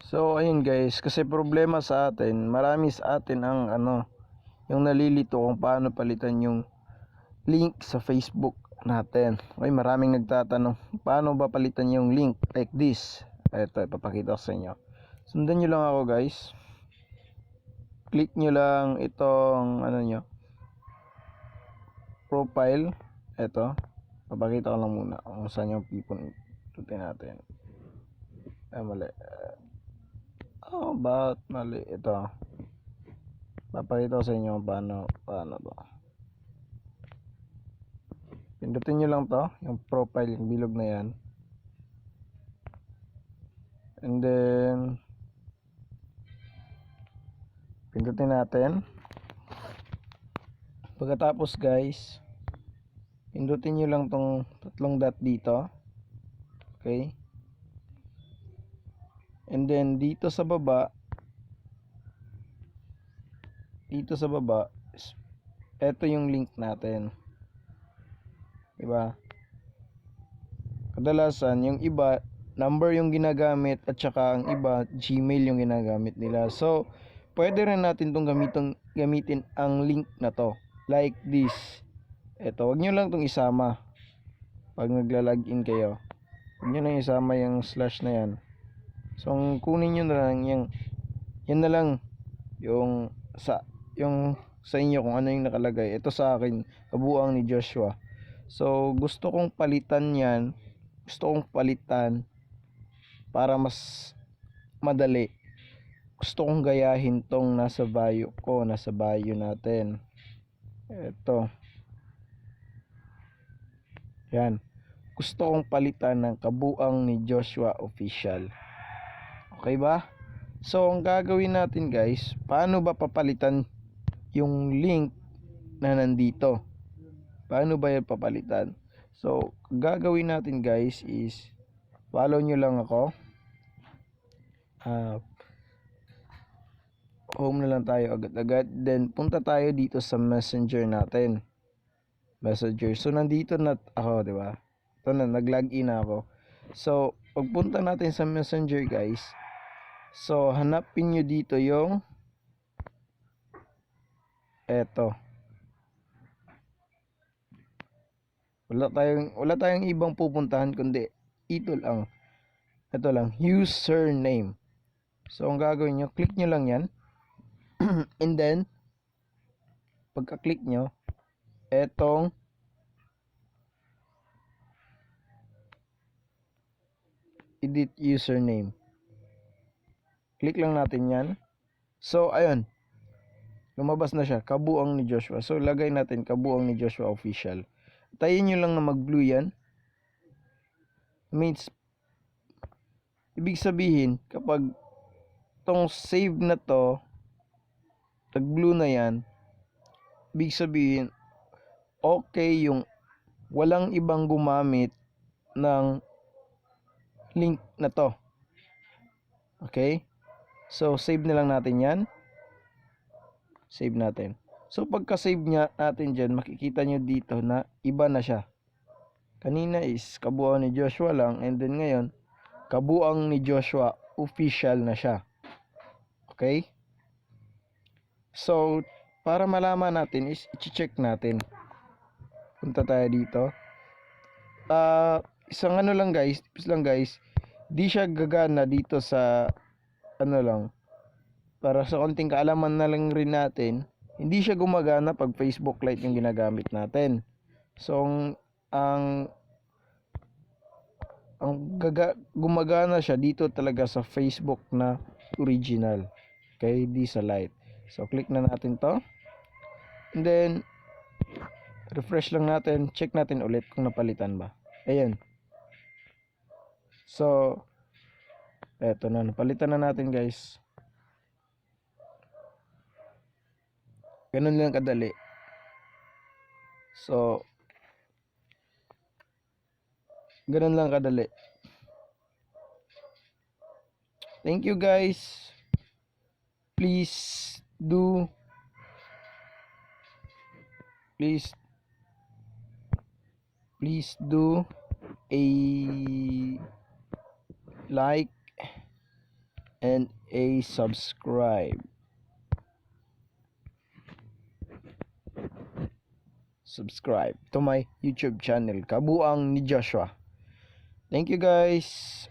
So ayun guys, kasi problema sa atin, marami sa atin ang yung nalilito kung paano palitan yung link sa Facebook natin. Okay, maraming nagtatanong, paano ba palitan yung link like this? Ito, ipapakita ko sa inyo. Sundan nyo lang ako guys. Click nyo lang itong nyo, profile. Ito, papakita ko lang muna kung saan yung pipuntutin natin. Mali. Ba't mali? Ito. Papakita ko sa inyo paano to. Pindutin nyo lang to, yung profile, yung bilog na yan. And then pindutin natin. Pagkatapos guys, pindutin nyo lang tong tatlong dot dito. Okay. And then dito sa baba, ito yung link natin. Diba? Kadalasan yung iba number yung ginagamit at saka ang iba Gmail yung ginagamit nila. So pwede rin natin tong gamitin ang link na to like this. Ito, wag nyo lang tong isama pag nagla-login kayo. Wag nyo lang isama yung slash na yan. So ang kunin nyo na lang yan na lang yung sa inyo kung ano yung nakalagay. Ito sa akin, kabuuan ni Joshua. So gusto kong palitan yan. Gusto kong palitan para mas madali. Gusto kong gayahin tong nasa bio natin. Ito. Yan. Gusto kong palitan ng kabuang ni Joshua official. Okay ba? So ang gagawin natin guys, paano ba papalitan yung link na nandito? Paano ba yan papalitan? So gagawin natin guys is follow nyo lang ako. Home na lang tayo agad-agad. Then punta tayo dito sa messenger natin. Messenger. So nandito na ako, di ba? Ito na, nag-login na ako. So pagpunta natin sa messenger guys, so hanapin nyo dito yung eto. Wala tayong ibang pupuntahan kundi ito lang. Ito lang, username. So ang gagawin nyo, click nyo lang yan. And then pagka-click nyo, etong edit username. Click lang natin yan. So ayun, lumabas na siya, kabuang ni Joshua. So lagay natin kabuang ni Joshua official. Tayin nyo lang na mag-blue yan. Means ibig sabihin kapag tong save na to nag-blue na yan, ibig sabihin okay yung walang ibang gumamit ng link na to. Okay? So save na lang natin yan. Save natin. So pagka-save natin dyan, makikita nyo dito na iba na siya. Kanina is kabuang ni Joshua lang, and then ngayon kabuang ni Joshua official na siya. Okay? So para malaman natin is i-check natin. Punta tayo dito. Isang lang guys, di siya gagana dito sa lang. Para sa konting kaalaman na lang rin natin, hindi siya gumagana pag Facebook Lite yung ginagamit natin. So ang gumagana siya dito talaga sa Facebook na original. Okay, di sa Lite. So click na natin to. And then refresh lang natin, check natin ulit kung napalitan ba. Ayan. So eto na, napalitan na natin guys. Ganun lang kadali. So ganun lang kadali. Thank you guys. Please do a like, and a subscribe. Subscribe to my YouTube channel, Kabuang ni Joshua. Thank you guys.